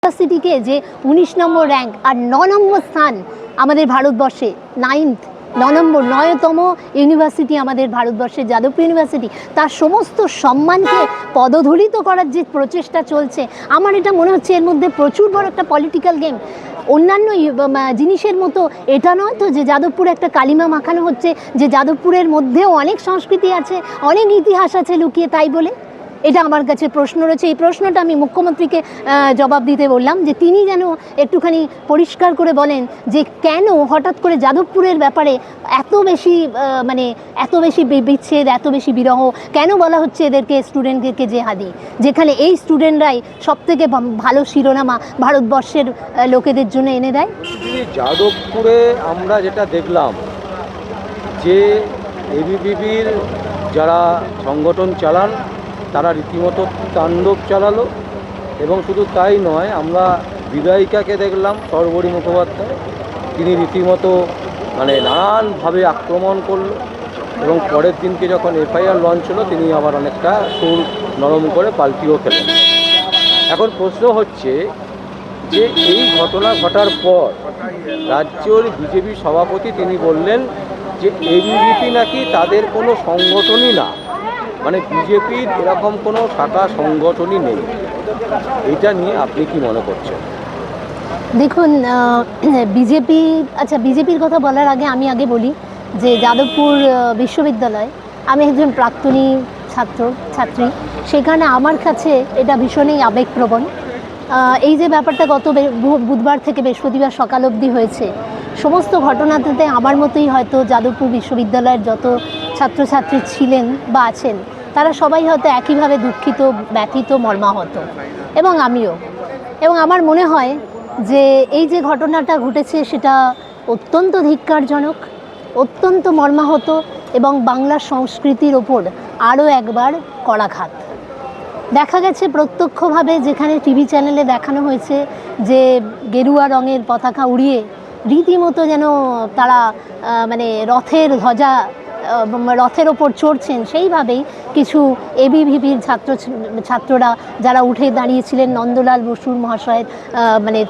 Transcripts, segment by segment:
ইউনিভার্সিটিকে যে 19 নম্বর র্যাঙ্ক আর 9 নম্বর স্থান আমাদের ভারতবর্ষে, 9তম ইউনিভার্সিটি আমাদের ভারতবর্ষের যাদবপুর ইউনিভার্সিটি, তার সমস্ত সম্মানকে পদধূলিত করার যে প্রচেষ্টা চলছে, আমার এটা মনে হচ্ছে এর মধ্যে প্রচুর বড় একটা পলিটিক্যাল গেম। অন্যান্য জিনিসের মতো এটা নয় তো যে যাদবপুরে একটা কালিমা মাখানো হচ্ছে, যে যাদবপুরের মধ্যেও অনেক সংস্কৃতি আছে, অনেক ইতিহাস আছে লুকিয়ে, তাই বলে এটা আমার কাছে প্রশ্ন রয়েছে। এই প্রশ্নটা আমি মুখ্যমন্ত্রীকে জবাব দিতে বললাম, যে তিনি যেন একটুখানি পরিষ্কার করে বলেন যে কেন হঠাৎ করে যাদবপুরের ব্যাপারে এত বেশি বিচ্ছেদ, এত বেশি বিরহ কেন বলা হচ্ছে এদেরকে, স্টুডেন্টদেরকে জেহাদি, যেখানে এই স্টুডেন্টরাই সবথেকে ভালো শিরোনামা ভারতবর্ষের লোকেদের জন্য এনে দেয়। যাদবপুরে আমরা যেটা দেখলাম যে এবিভিপির যারা সংগঠন চালান তারা রীতিমতো তাণ্ডব চালালো, এবং শুধু তাই নয়, আমরা বিধায়িকাকে দেখলাম সর্বরী মুখোপাধ্যায়, তিনি রীতিমতো নানানভাবে আক্রমণ করলো, এবং পরের দিনকে যখন এফআইআর লঞ্চ হলো তিনি আবার অনেকটা সুর নরম করে পাল্টিও খেলেন। এখন প্রশ্ন হচ্ছে যে এই ঘটনা ঘটার পর রাজ্যের বিজেপি সভাপতি তিনি বললেন যে এবিভিপি নাকি তাদের কোনো সংগঠনই না, বিজেপির এরকম কোনো শাখা সংগঠনই নেই। এটা নিয়ে আপনি কি মনে করছেন? দেখুন, বিজেপির কথা বলার আগে আমি বলি যে যাদবপুর বিশ্ববিদ্যালয়, আমি একজন প্রাক্তনী ছাত্রী, সেখানে আমার কাছে এটা ভীষণই আবেগপ্রবণ। এই যে ব্যাপারটা গত বুধবার থেকে বৃহস্পতিবার সকাল অবধি হয়েছে, সমস্ত ঘটনাতে আমার মতোই হয়তো যাদবপুর বিশ্ববিদ্যালয়ের যত ছাত্রছাত্রী ছিলেন বা আছেন, তারা সবাই হয়তো একইভাবে দুঃখিত, ব্যথিত, মর্মাহত, এবং আমিও। এবং আমার মনে হয় যে এই যে ঘটনাটা ঘটেছে সেটা অত্যন্ত ধিক্কারজনক, অত্যন্ত মর্মাহত, এবং বাংলার সংস্কৃতির ওপর আরও একবার করাঘাত। দেখা গেছে প্রত্যক্ষভাবে, যেখানে টিভি চ্যানেলে দেখানো হয়েছে যে গেরুয়া রঙের পতাকা উড়িয়ে রীতিমতো যেন তারা রথের ওপর চড়ছেন, সেইভাবেই কিছু এবিভিপির ছাত্ররা যারা উঠে দাঁড়িয়েছিলেন নন্দলাল বসুর মহাশয়ের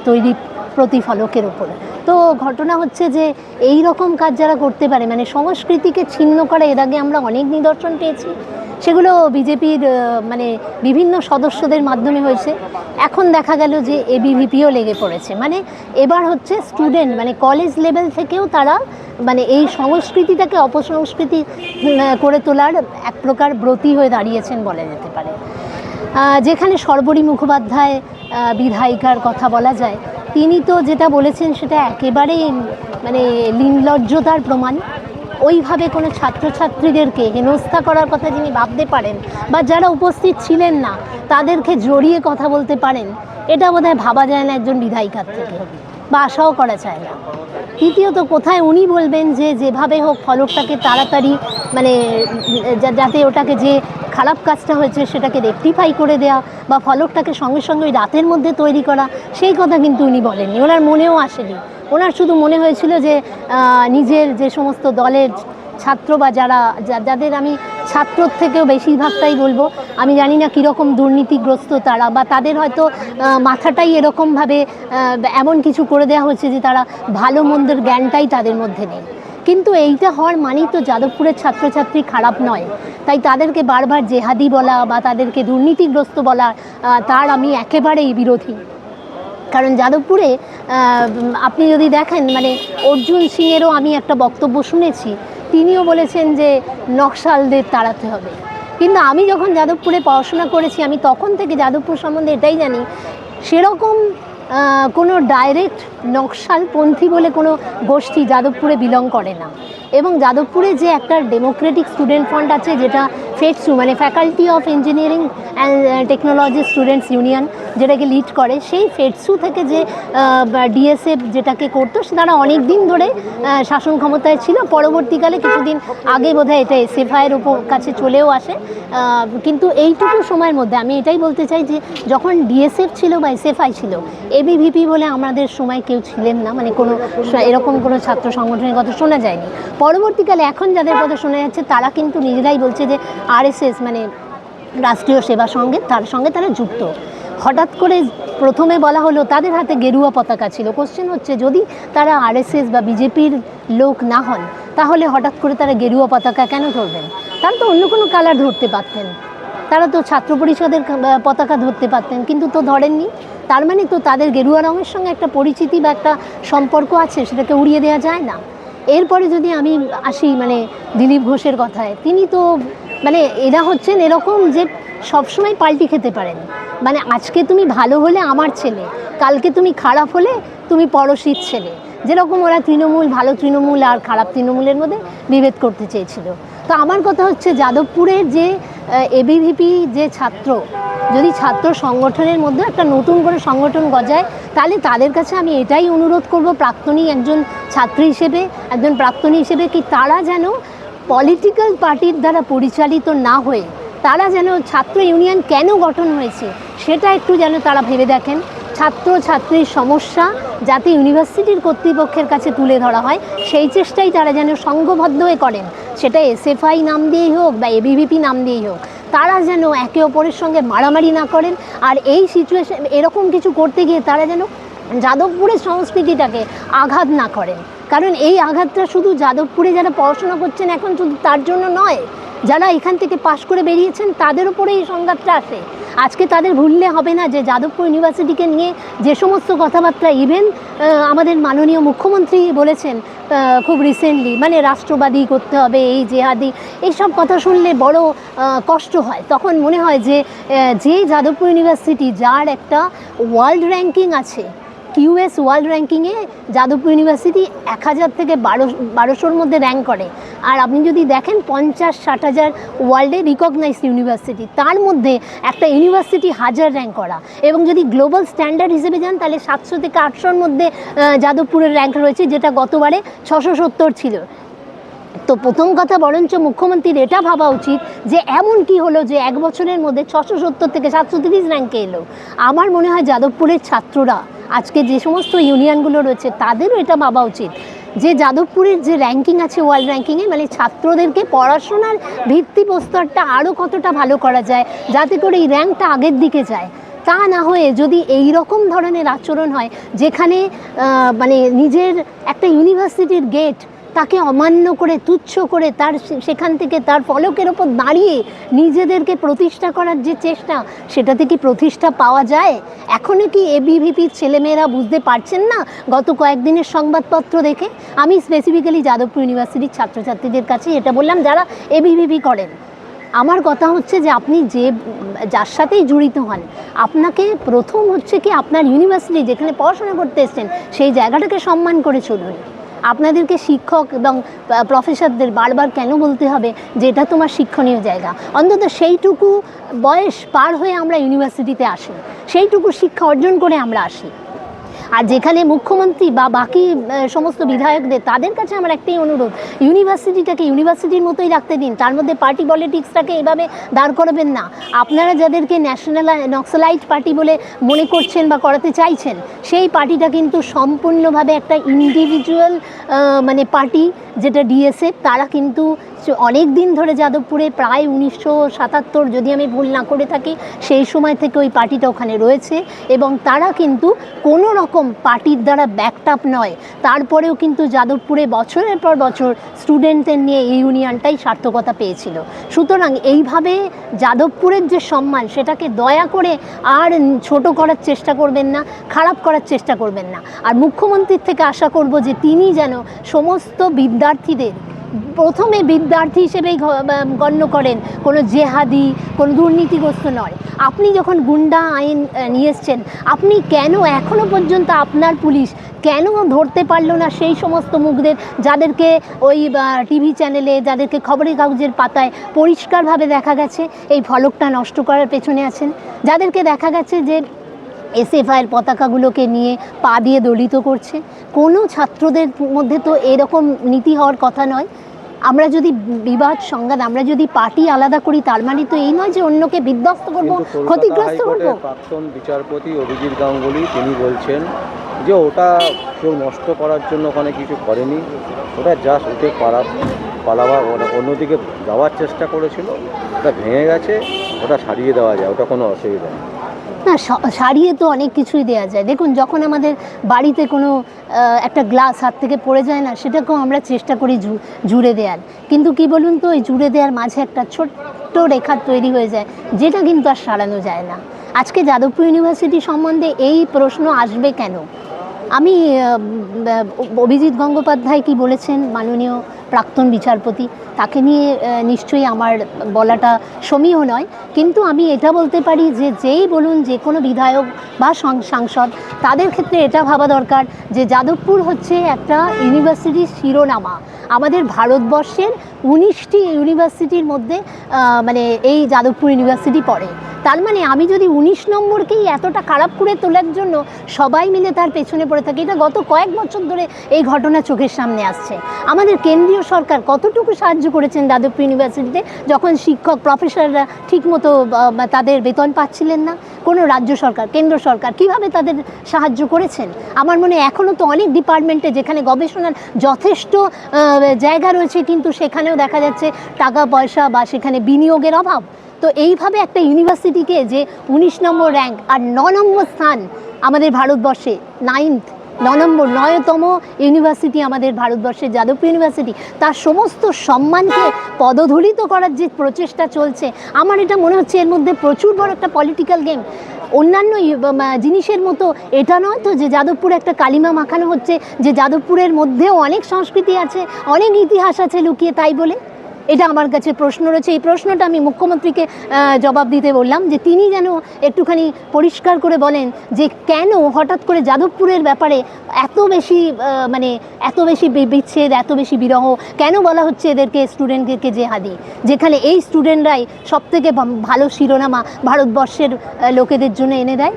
তৈরি প্রতিফলকের ওপর। তো ঘটনা হচ্ছে যে এই রকম কাজ যারা করতে পারে, সংস্কৃতিকে ছিন্ন করে, এর আগে আমরা অনেক নিদর্শন পেয়েছি, সেগুলো বিজেপির বিভিন্ন সদস্যদের মাধ্যমে হয়েছে। এখন দেখা গেল যে এবিভিপিও লেগে পড়েছে। এবার হচ্ছে স্টুডেন্ট, কলেজ লেভেল থেকেও তারা এই সংস্কৃতিটাকে অপসংস্কৃতি করে তোলার এক প্রকার ব্রতী হয়ে দাঁড়িয়েছেন বলা যেতে পারে। যেখানে সর্বরী মুখোপাধ্যায় বিধায়িকার কথা বলা যায়, তিনি তো যেটা বলেছেন সেটা একেবারেই নির্লজ্জতার প্রমাণ। ওইভাবে কোনো ছাত্রছাত্রীদেরকে হেনস্থা করার কথা যিনি ভাবতে পারেন, বা যারা উপস্থিত ছিলেন না তাদেরকে জড়িয়ে কথা বলতে পারেন, এটা বোধহয় ভাবা যায় না একজন বিধায়িকার থেকে, বা আশাও করা যায় না। তৃতীয়ত, কোথায় উনি বলবেন যে যেভাবে হোক ফলকটাকে তাড়াতাড়ি যাতে ওটাকে, যে খারাপ কাজটা হয়েছে সেটাকে রেকটিফাই করে দেওয়া, বা ফলকটাকে সঙ্গে সঙ্গে ওই রাতের মধ্যে তৈরি করা, সেই কথা কিন্তু উনি বলেননি, ওনার মনেও আসেনি। ওনার শুধু মনে হয়েছিল যে নিজের যে সমস্ত দলের ছাত্র, বা যাদের আমি ছাত্রর থেকেও বেশিরভাগটাই বলবো, আমি জানি না কীরকম দুর্নীতিগ্রস্ত তারা, বা তাদের হয়তো মাথাটাই এরকমভাবে এমন কিছু করে দেওয়া হয়েছে যে তারা ভালো মন্দের জ্ঞানটাই তাদের মধ্যে নেই। কিন্তু এইটা হওয়ার মানেই তো যাদবপুরের ছাত্রছাত্রী খারাপ নয়। তাই তাদেরকে বারবার জেহাদি বলা বা তাদেরকে দুর্নীতিগ্রস্ত বলা, তার আমি একেবারেই বিরোধী। কারণ যাদবপুরে আপনি যদি দেখেন, অর্জুন সিংয়েরও আমি একটা বক্তব্য শুনেছি, তিনিও বলেছেন যে নকশালদের তাড়াতে হবে। কিন্তু আমি যখন যাদবপুরে পড়াশোনা করেছি, আমি তখন থেকে যাদবপুর সম্বন্ধে এটাই জানি, সেরকম কোনো ডাইরেক্ট নকশালপন্থী বলে কোনো গোষ্ঠী যাদবপুরে বিলং করে না। এবং যাদবপুরে যে একটা ডেমোক্রেটিক স্টুডেন্ট ফ্রন্ট আছে, যেটা FETSU faculty of engineering and technology students union, যেটাকে লিড করে, সেই ফেটসু থেকে যে ডিএসএফ যেটাকে করতো, তারা অনেক দিন ধরে শাসন ক্ষমতায় ছিল। পরবর্তীকালে কিছুদিন আগে বোধহয় এটা এসএফআইয়ের উপর কাছে চলেও আসে। কিন্তু এইটুকু সময়ের মধ্যে আমি এটাই বলতে চাই যে যখন ডিএসএফ ছিল বা এসএফআই ছিল, এবিভিপি বলে আমাদের সময় কেউ ছিলেন না, কোনো এরকম কোনো ছাত্র সংগঠনের কথা শোনা যায়নি। পরবর্তীকালে এখন যাদের কথা শোনা যাচ্ছে, তারা কিন্তু নিজেরাই বলছে যে আরএসএস রাষ্ট্রীয় সেবা সঙ্গে তার সঙ্গে তারা যুক্ত। হঠাৎ করে প্রথমে বলা হলো তাদের হাতে গেরুয়া পতাকা ছিল। কোশ্চেন হচ্ছে যদি তারা আরএসএস বা বিজেপির লোক না হন তাহলে হঠাৎ করে তারা গেরুয়া পতাকা কেন ধরবেন? তারা তো অন্য কোনো কালার ধরতে পারতেন, তারা তো ছাত্র পরিষদের পতাকা ধরতে পারতেন, কিন্তু তো ধরেননি। তার মানে তো তাদের গেরুয়া রঙের সঙ্গে একটা পরিচিতি বা একটা সম্পর্ক আছে, সেটাকে উড়িয়ে দেওয়া যায় না। এরপরে যদি আমি আসি মানে দিলীপ ঘোষের কথায়, তিনি তো মানে এরা হচ্ছেন এরকম যে সবসময় পাল্টি খেতে পারেন। মানে আজকে তুমি ভালো হলে আমার ছেলে, কালকে তুমি খারাপ হলে তুমি পড়শির ছেলে, যেরকম ওরা তৃণমূল, ভালো তৃণমূল আর খারাপ তৃণমূলের মধ্যে বিভেদ করতে চেয়েছিল। তো আমার কথা হচ্ছে যাদবপুরের যে এবিভিপি যে ছাত্র, যদি ছাত্র সংগঠনের মধ্যে একটা নতুন করে সংগঠন গজায়, তাহলে তাদের কাছে আমি এটাই অনুরোধ করব, প্রাক্তনী একজন ছাত্রী হিসেবে, একজন প্রাক্তনী হিসেবে, কি তারা যেন পলিটিক্যাল পার্টির দ্বারা পরিচালিত না হয়ে তারা যেন ছাত্র ইউনিয়ন কেন গঠন হয়েছে সেটা একটু যেন তারা ভেবে দেখেন। ছাত্র ছাত্রীর সমস্যা যাতে ইউনিভার্সিটির কর্তৃপক্ষের কাছে তুলে ধরা হয় সেই চেষ্টাই তারা যেন সংঘবদ্ধ হয়ে করেন, সেটা এসএফআই নাম দিয়েই হোক বা এবিভিপি নাম দিয়েই হোক। তারা যেন একে অপরের সঙ্গে মারামারি না করেন, আর এই সিচুয়েশন এরকম কিছু করতে গিয়ে তারা যেন যাদবপুরের সংস্কৃতিটাকে আঘাত না করেন। কারণ এই আঘাতটা শুধু যাদবপুরে যারা পড়াশোনা করছেন এখন শুধু তার জন্য নয়, যারা এখান থেকে পাশ করে বেরিয়েছেন তাদের উপরে এই সংঘাতটা আসে। আজকে তাদের ভুললে হবে না যে যাদবপুর ইউনিভার্সিটিকে নিয়ে যে সমস্ত কথাবার্তা ইভেন আমাদের মাননীয় মুখ্যমন্ত্রী বলেছেন খুব রিসেন্টলি, মানে রাষ্ট্রবাদী করতে হবে, এই জেহাদি, এইসব কথা শুনলে বড় কষ্ট হয়। তখন মনে হয় যে যাদবপুর ইউনিভার্সিটি যার একটা ওয়ার্ল্ড র্যাঙ্কিং আছে, কিউএস ওয়ার্ল্ড র্যাঙ্কিংয়ে যাদবপুর ইউনিভার্সিটি 1000 থেকে 1200-র মধ্যে র্যাঙ্ক করে। আর আপনি যদি দেখেন 50-60 হাজার ওয়ার্ল্ডে রিকগনাইজ ইউনিভার্সিটি, তার মধ্যে একটা ইউনিভার্সিটি 1000 র্যাঙ্ক করা, এবং যদি গ্লোবাল স্ট্যান্ডার্ড হিসেবে যান তাহলে 700 থেকে 800-র মধ্যে যাদবপুরের র্যাঙ্ক রয়েছে, যেটা গতবারে 670 ছিল। তো প্রথম কথা বরঞ্চ মুখ্যমন্ত্রীর এটা ভাবা উচিত যে এমন কি হলো যে এক বছরের মধ্যে 670 থেকে 730 র্যাঙ্কে এলো। আমার মনে হয় যাদবপুরের ছাত্ররা আজকে যে সমস্ত ইউনিয়নগুলো রয়েছে তাদেরও এটা ভাবা উচিত যে যাদবপুরের যে র্যাঙ্কিং আছে ওয়ার্ল্ড র্যাঙ্কিংয়ে, মানে ছাত্রদেরকে পড়াশোনার ভিত্তিপ্রস্তরটা আরও কতটা ভালো করা যায় যাতে করে এই র্যাঙ্কটা আগের দিকে যায়। তা না হয়ে যদি এই রকম ধরনের আচরণ হয় যেখানে মানে নিজের একটা ইউনিভার্সিটির গেট তাকে অমান্য করে, তুচ্ছ করে, তার সেখান থেকে তার ফলকের ওপর দাঁড়িয়ে নিজেদেরকে প্রতিষ্ঠা করার যে চেষ্টা, সেটাতে কি প্রতিষ্ঠা পাওয়া যায়? এখনও কি এবিভিপির ছেলেমেয়েরা বুঝতে পারছেন না? গত কয়েকদিনের সংবাদপত্র দেখে আমি স্পেসিফিক্যালি যাদবপুর ইউনিভার্সিটির ছাত্রছাত্রীদের কাছে এটা বললাম যারা এবিভিপি করেন। আমার কথা হচ্ছে যে আপনি যার সাথেই জড়িত হন, আপনাকে প্রথম হচ্ছে কি আপনার ইউনিভার্সিটি যেখানে পড়াশোনা করতে এসছেন সেই জায়গাটাকে সম্মান করে চলুন। আপনাদেরকে শিক্ষক এবং প্রফেসরদের বারবার কেন বলতে হবে যে এটা তোমার শিক্ষণীয় জায়গা? অন্তত সেইটুকু বয়স পার হয়ে আমরা ইউনিভার্সিটিতে আসি, সেইটুকু শিক্ষা অর্জন করে আমরা আসি। আর যেখানে মুখ্যমন্ত্রী বা বাকি সমস্ত বিধায়কদের, তাদের কাছে আমার একটাই অনুরোধ, ইউনিভার্সিটিটাকে ইউনিভার্সিটির মতোই রাখতে দিন, তার মধ্যে পার্টি পলিটিক্সটাকে এভাবে দাঁড় করাবেন না। আপনারা যাদেরকে নক্সালাইট পার্টি বলে মনে করছেন বা করাতে চাইছেন, সেই পার্টিটা কিন্তু সম্পূর্ণভাবে একটা ইন্ডিভিজুয়াল মানে পার্টি, যেটা ডিএসএফ। তারা কিন্তু অনেক দিন ধরে যাদবপুরে প্রায় 1977 যদি আমি ভুল না করে থাকি সেই সময় থেকে ওই পার্টিটা ওখানে রয়েছে, এবং তারা কিন্তু কোনো রকম পার্টির দ্বারা ব্যাকড আপ নয়। তারপরেও কিন্তু যাদবপুরে বছরের পর বছর স্টুডেন্টদের নিয়ে এই ইউনিয়নটাই সার্থকতা পেয়েছিল। সুতরাং এইভাবে যাদবপুরের যে সম্মান, সেটাকে দয়া করে আর ছোট করার চেষ্টা করবেন না, খারাপ করার চেষ্টা করবেন না। আর মুখ্যমন্ত্রীর থেকে আশা করব যে তিনি যেন সমস্ত বিদ্যার্থীদের প্রথমে বিদ্যার্থী হিসেবেই গণ্য করেন, কোনো জেহাদি, কোনো দুর্নীতিগ্রস্ত নয়। আপনি যখন গুন্ডা আইন নিয়ে এসছেন, আপনি কেন এখনও পর্যন্ত আপনার পুলিশ কেন ধরতে পারলো না সেই সমস্ত মুখদের যাদেরকে ওই টিভি চ্যানেলে, যাদেরকে খবরের কাগজের পাতায় পরিষ্কারভাবে দেখা গেছে এই ফলকটা নষ্ট করার পেছনে আছেন, যাদেরকে দেখা গেছে যে এসএফআইয়ের পতাকাগুলোকে নিয়ে পা দিয়ে দলিত করছে? কোনো ছাত্রদের মধ্যে তো এরকম নীতি হওয়ার কথা নয়। আমরা যদি বিবাদ সংঘাত, আমরা যদি পার্টি আলাদা করি, তার মানে তো এই নয় যে অন্যকে বিধ্বস্ত করবো, ক্ষতিগ্রস্ত করবো। প্রাক্তন বিচারপতি অভিজিৎ গাঙ্গুলি তিনি বলছেন যে ওটা কেউ নষ্ট করার জন্য ওখানে কিছু করেনি, ওটা জাস্ট উঠে পালাবার অন্যদিকে যাওয়ার চেষ্টা করেছিল, ওটা ভেঙে গেছে, ওটা সারিয়ে দেওয়া যায়, ওটা কোনো অসুবিধা নেই। না, সারিয়ে তো অনেক কিছুই দেওয়া যায়। দেখুন, যখন আমাদের বাড়িতে কোনো একটা গ্লাস হাত থেকে পড়ে যায় না, সেটাকেও আমরা চেষ্টা করি জুড়ে দেওয়ার, কিন্তু কি বলুন তো, ওই জুড়ে দেওয়ার মাঝে একটা ছোট্ট রেখা তৈরি হয়ে যায়, যেটা কিন্তু আর সারানো যায় না। আজকে যাদবপুর ইউনিভার্সিটি সম্বন্ধে এই প্রশ্ন আসবে কেন? আমি অভিজিৎ গঙ্গোপাধ্যায় কি বলেছেন, মাননীয় প্রাক্তন বিচারপতি, তাকে নিয়ে নিশ্চয়ই আমার বলাটা সমীহ নয়, কিন্তু আমি এটা বলতে পারি যে যেই বলুন, যে কোনো বিধায়ক বা সাংসদ, তাদের ক্ষেত্রে এটা ভাবা দরকার যে যাদবপুর হচ্ছে একটা ইউনিভার্সিটির শিরোনামা। আমাদের ভারতবর্ষের 19টি ইউনিভার্সিটির মধ্যে মানে এই যাদবপুর ইউনিভার্সিটি পড়ে। তার মানে আমি যদি 19 নম্বরকেই এতটা খারাপ করে তোলার জন্য সবাই মিলে তার পেছনে পড়ে থাকি, এটা গত কয়েক বছর ধরে এই ঘটনা চোখের সামনে আসছে। আমাদের কেন্দ্রীয় সরকার কতটুকু সাহায্য করেছেন যাদবপুর ইউনিভার্সিটিতে, যখন শিক্ষক প্রফেসররা ঠিকমতো তাদের বেতন পাচ্ছিলেন না? কোনো রাজ্য সরকার, কেন্দ্র সরকার কীভাবে তাদের সাহায্য করেছেন? আমার মনে হয় এখনও তো অনেক ডিপার্টমেন্টে যেখানে গবেষণার যথেষ্ট জায়গা রয়েছে, কিন্তু সেখানেও দেখা যাচ্ছে টাকা পয়সা বা সেখানে বিনিয়োগের অভাব। তো এইভাবে একটা ইউনিভার্সিটিকে যে 19 নম্বর র্যাঙ্ক আর 9 নম্বর স্থান আমাদের ভারতবর্ষে, 9তম ইউনিভার্সিটি আমাদের ভারতবর্ষের যাদবপুর ইউনিভার্সিটি, তার সমস্ত সম্মানকে পদধূলিত করার যে প্রচেষ্টা চলছে, আমার এটা মনে হচ্ছে এর মধ্যে প্রচুর বড় একটা পলিটিক্যাল গেম। অন্যান্য জিনিসের মতো এটা নয় তো যে যাদবপুরে একটা কালিমা মাখানো হচ্ছে, যে যাদবপুরের মধ্যেও অনেক সংস্কৃতি আছে, অনেক ইতিহাস আছে লুকিয়ে, তাই বলে এটা আমার কাছে প্রশ্ন রয়েছে। এই প্রশ্নটা আমি মুখ্যমন্ত্রীকে জবাব দিতে বললাম, যে তিনি যেন একটুখানি পরিষ্কার করে বলেন যে কেন হঠাৎ করে যাদবপুরের ব্যাপারে এত বেশি বিচ্ছেদ, এত বেশি বিরহ কেন বলা হচ্ছে এদেরকে, স্টুডেন্টদেরকে জেহাদি, যেখানে এই স্টুডেন্টরাই সবথেকে ভালো শিরোনামা ভারতবর্ষের লোকেদের জন্য এনে দেয়।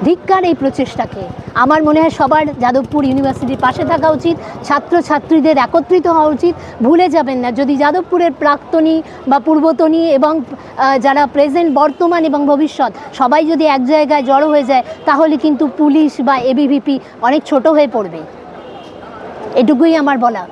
ধিক্কার এই প্রচেষ্টাকে। আমার মনে হয় সবার যাদবপুর ইউনিভার্সিটির পাশে থাকা উচিত, ছাত্রছাত্রীদের একত্রিত হওয়া উচিত। ভুলে যাবেন না, যদি যাদবপুরের প্রাক্তনী বা পূর্বতনী এবং যারা প্রেজেন্ট, বর্তমান এবং ভবিষ্যৎ সবাই যদি এক জায়গায় জড়ো হয়ে যায়, তাহলে কিন্তু পুলিশ বা এবিভিপি অনেক ছোট হয়ে পড়বে। এটুকুই আমার বলা।